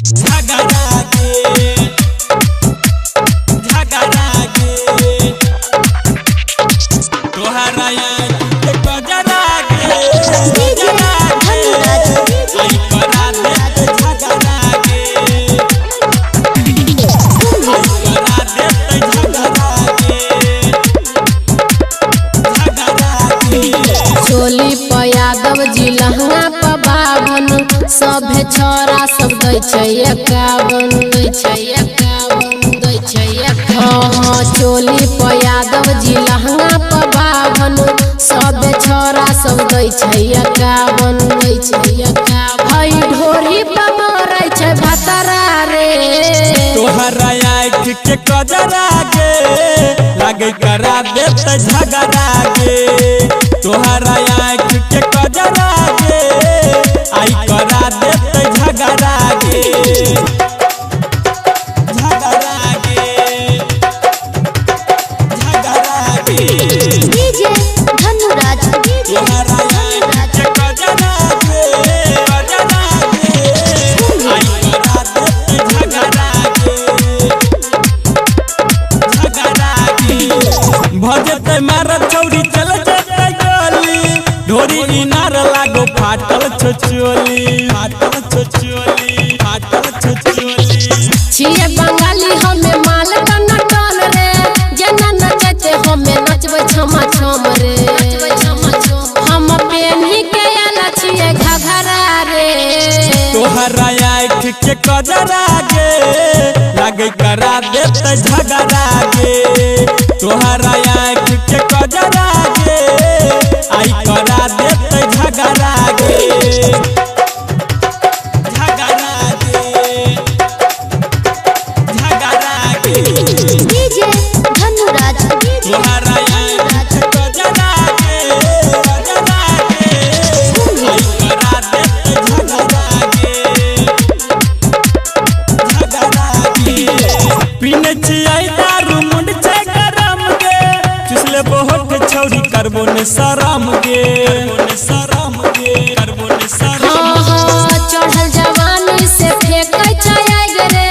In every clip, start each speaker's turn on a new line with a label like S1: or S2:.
S1: झगड़ा गे तोहरा कजरा गे आई करा दे झगड़ा गे करा दे झगड़ा गे
S2: चोली पर यादव जी लहंगा पर बावन सभे छोरा सब दै छै एकावन हाँ चोली पर यादव जी लहंगा पर बावन सभे छोरा सब दै छै एकावन हई ढोरी पर मरै छै भतरा रे
S1: तोहरा आँख के कजरा गे लागे करा देत झगड़ा गे तोहरा आँख के कजरा गे आई करा देत झगड़ा गे
S2: डीजे धनुराज
S1: तोहरा आँख के कजरा गे आई करा देत झगड़ा गे भजत मार छौरी चल जते गोली ढोरी इनार लागो फाटल छोचोली
S2: छिए बंगाली हमें माल का नटल रे जेना नचते हमें नचबै छमा छम रे हम पेन्ही के आला छिए घघरा रे
S1: तोहरा आँख के कजरा गे लागे करा देत झगड़ा गे तोहरा आँख के कजरा गे आई करा देत झगड़ा गे
S2: डीजे धनुराज
S1: तोहरा आँख के कजरा गे आई करा देत झगड़ा गे पीने छियै दारू मुंड छै गरम गे चुसले बहुत छौरी करबो ने शरम गे
S2: चढ़ल जवानी से फेंकै छै आग रे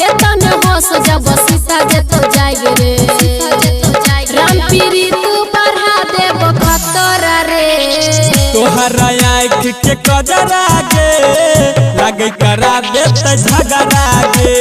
S2: एतन होश जब सीता जेतो जाग रे राम पीरी तू बढ़ा देब खतरा रे
S1: तोहरा आँख के कजरा गे लागे करा देत झगड़ा गे